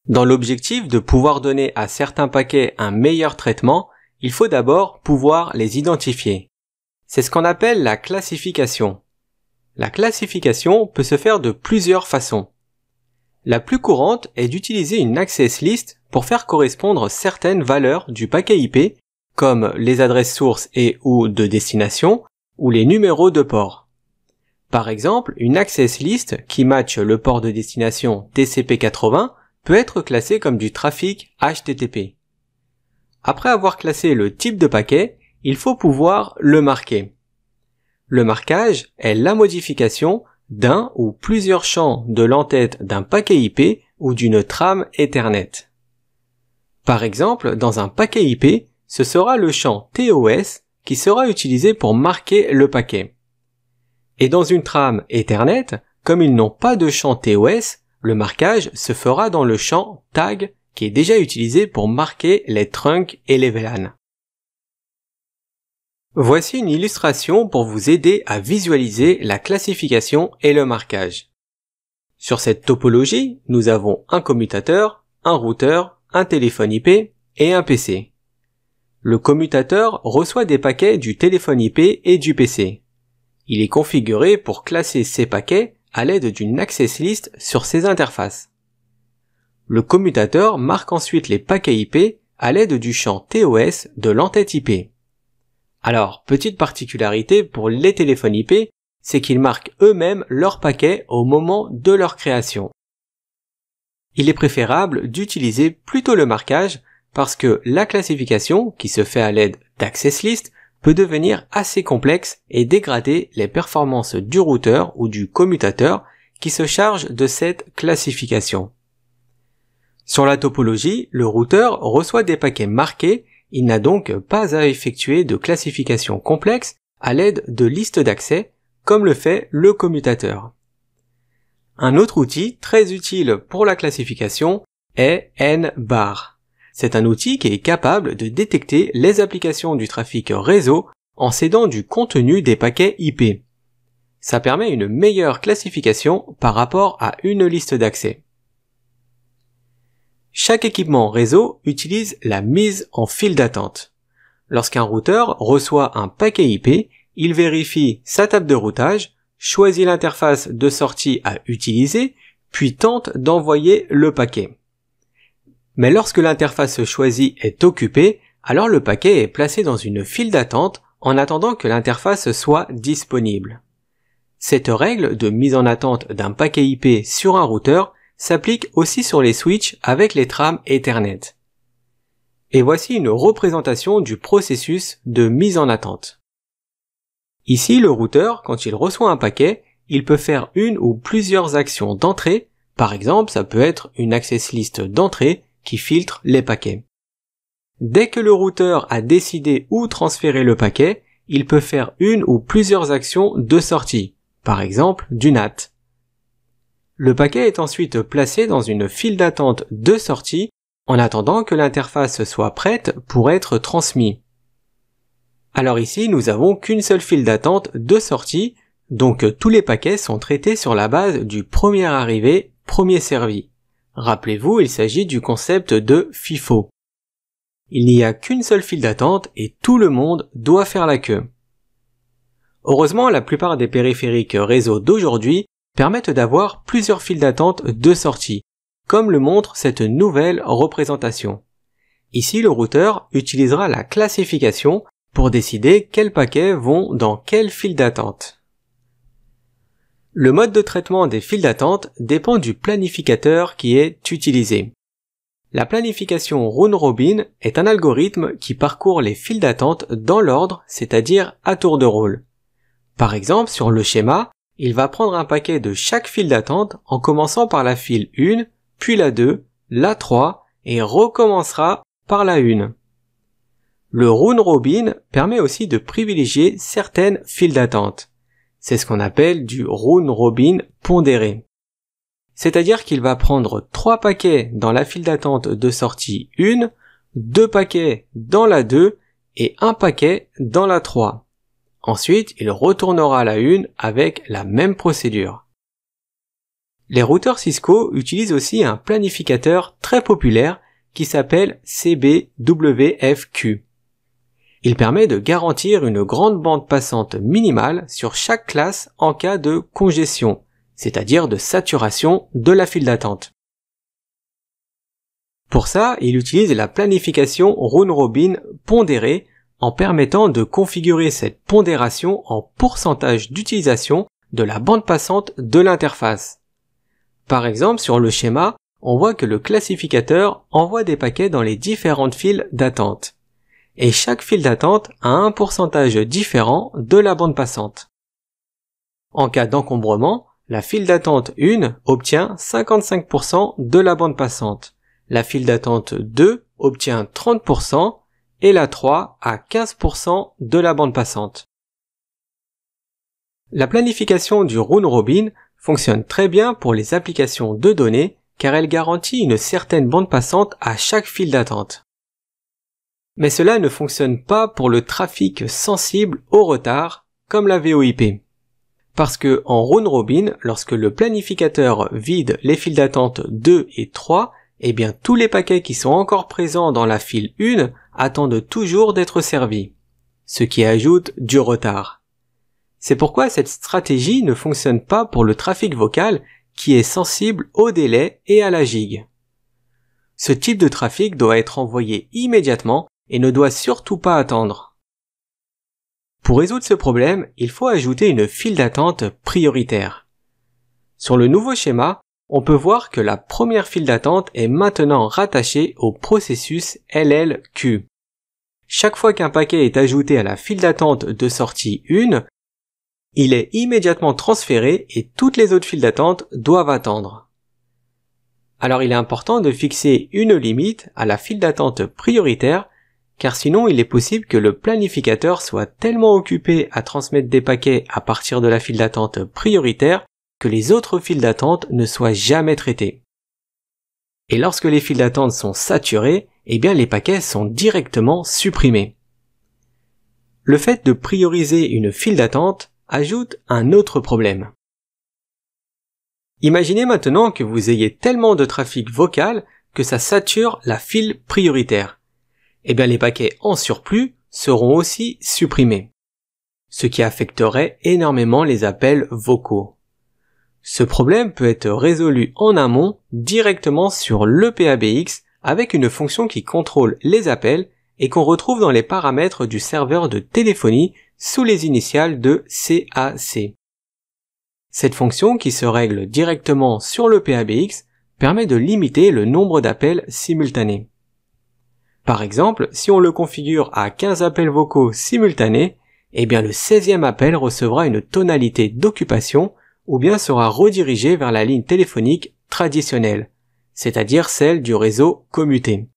Dans l'objectif de pouvoir donner à certains paquets un meilleur traitement, il faut d'abord pouvoir les identifier. C'est ce qu'on appelle la classification. La classification peut se faire de plusieurs façons. La plus courante est d'utiliser une access list pour faire correspondre certaines valeurs du paquet IP, comme les adresses sources et ou de destination, ou les numéros de port. Par exemple, une access list qui matche le port de destination TCP80 peut être classée comme du trafic HTTP. Après avoir classé le type de paquet, il faut pouvoir le marquer. Le marquage est la modification d'un ou plusieurs champs de l'entête d'un paquet IP ou d'une trame Ethernet. Par exemple, dans un paquet IP, ce sera le champ TOS qui sera utilisé pour marquer le paquet. Et dans une trame Ethernet, comme ils n'ont pas de champ TOS, le marquage se fera dans le champ tag qui est déjà utilisé pour marquer les trunks et les VLAN. Voici une illustration pour vous aider à visualiser la classification et le marquage. Sur cette topologie, nous avons un commutateur, un routeur, un téléphone IP et un PC. Le commutateur reçoit des paquets du téléphone IP et du PC. Il est configuré pour classer ces paquets à l'aide d'une access list sur ses interfaces. Le commutateur marque ensuite les paquets IP à l'aide du champ TOS de l'entête IP. Alors, petite particularité pour les téléphones IP, c'est qu'ils marquent eux-mêmes leurs paquets au moment de leur création. Il est préférable d'utiliser plutôt le marquage parce que la classification, qui se fait à l'aide d'access list, peut devenir assez complexe et dégrader les performances du routeur ou du commutateur qui se charge de cette classification. Sur la topologie, le routeur reçoit des paquets marqués. Il n'a donc pas à effectuer de classification complexe à l'aide de listes d'accès, comme le fait le commutateur. Un autre outil très utile pour la classification est NBAR. C'est un outil qui est capable de détecter les applications du trafic réseau en cédant du contenu des paquets IP. Ça permet une meilleure classification par rapport à une liste d'accès. Chaque équipement réseau utilise la mise en file d'attente. Lorsqu'un routeur reçoit un paquet IP, il vérifie sa table de routage, choisit l'interface de sortie à utiliser, puis tente d'envoyer le paquet. Mais lorsque l'interface choisie est occupée, alors le paquet est placé dans une file d'attente en attendant que l'interface soit disponible. Cette règle de mise en attente d'un paquet IP sur un routeur s'applique aussi sur les switches avec les trames Ethernet. Et voici une représentation du processus de mise en attente. Ici, le routeur, quand il reçoit un paquet, il peut faire une ou plusieurs actions d'entrée. Par exemple, ça peut être une access list d'entrée qui filtre les paquets. Dès que le routeur a décidé où transférer le paquet, il peut faire une ou plusieurs actions de sortie, par exemple du NAT. Le paquet est ensuite placé dans une file d'attente de sortie en attendant que l'interface soit prête pour être transmis. Alors ici, nous avons qu'une seule file d'attente de sortie, donc tous les paquets sont traités sur la base du premier arrivé, premier servi. Rappelez-vous, il s'agit du concept de FIFO. Il n'y a qu'une seule file d'attente et tout le monde doit faire la queue. Heureusement, la plupart des périphériques réseau d'aujourd'hui permettent d'avoir plusieurs files d'attente de sortie, comme le montre cette nouvelle représentation. Ici, le routeur utilisera la classification pour décider quels paquets vont dans quelle file d'attente. Le mode de traitement des files d'attente dépend du planificateur qui est utilisé. La planification round-robin est un algorithme qui parcourt les files d'attente dans l'ordre, c'est-à-dire à tour de rôle. Par exemple, sur le schéma, il va prendre un paquet de chaque file d'attente en commençant par la file 1, puis la 2, la 3 et recommencera par la 1. Le round robin permet aussi de privilégier certaines files d'attente. C'est ce qu'on appelle du round robin pondéré. C'est-à-dire qu'il va prendre 3 paquets dans la file d'attente de sortie 1, 2 paquets dans la 2 et 1 paquet dans la 3. Ensuite, il retournera à la 1 avec la même procédure. Les routeurs Cisco utilisent aussi un planificateur très populaire qui s'appelle CBWFQ. Il permet de garantir une grande bande passante minimale sur chaque classe en cas de congestion, c'est-à-dire de saturation de la file d'attente. Pour ça, il utilise la planification round-robin pondérée en permettant de configurer cette pondération en pourcentage d'utilisation de la bande passante de l'interface. Par exemple, sur le schéma, on voit que le classificateur envoie des paquets dans les différentes files d'attente. Et chaque file d'attente a un pourcentage différent de la bande passante. En cas d'encombrement, la file d'attente 1 obtient 55% de la bande passante, la file d'attente 2 obtient 30% et la 3 a 15% de la bande passante. La planification du round robin fonctionne très bien pour les applications de données car elle garantit une certaine bande passante à chaque file d'attente. Mais cela ne fonctionne pas pour le trafic sensible au retard, comme la VoIP. Parce que en round robin, lorsque le planificateur vide les files d'attente 2 et 3, eh bien tous les paquets qui sont encore présents dans la file 1 attendent toujours d'être servis, ce qui ajoute du retard. C'est pourquoi cette stratégie ne fonctionne pas pour le trafic vocal qui est sensible au délai et à la gigue. Ce type de trafic doit être envoyé immédiatement et ne doit surtout pas attendre. Pour résoudre ce problème, il faut ajouter une file d'attente prioritaire. Sur le nouveau schéma, on peut voir que la première file d'attente est maintenant rattachée au processus LLQ. Chaque fois qu'un paquet est ajouté à la file d'attente de sortie 1, il est immédiatement transféré et toutes les autres files d'attente doivent attendre. Alors il est important de fixer une limite à la file d'attente prioritaire car sinon il est possible que le planificateur soit tellement occupé à transmettre des paquets à partir de la file d'attente prioritaire que les autres files d'attente ne soient jamais traitées. Et lorsque les files d'attente sont saturées, eh bien les paquets sont directement supprimés. Le fait de prioriser une file d'attente ajoute un autre problème. Imaginez maintenant que vous ayez tellement de trafic vocal que ça sature la file prioritaire. Eh bien les paquets en surplus seront aussi supprimés, ce qui affecterait énormément les appels vocaux. Ce problème peut être résolu en amont directement sur l'EPABX avec une fonction qui contrôle les appels et qu'on retrouve dans les paramètres du serveur de téléphonie sous les initiales de CAC. Cette fonction qui se règle directement sur l'EPABX permet de limiter le nombre d'appels simultanés. Par exemple, si on le configure à 15 appels vocaux simultanés, eh bien le 16e appel recevra une tonalité d'occupation ou bien sera redirigé vers la ligne téléphonique traditionnelle, c'est-à-dire celle du réseau commuté.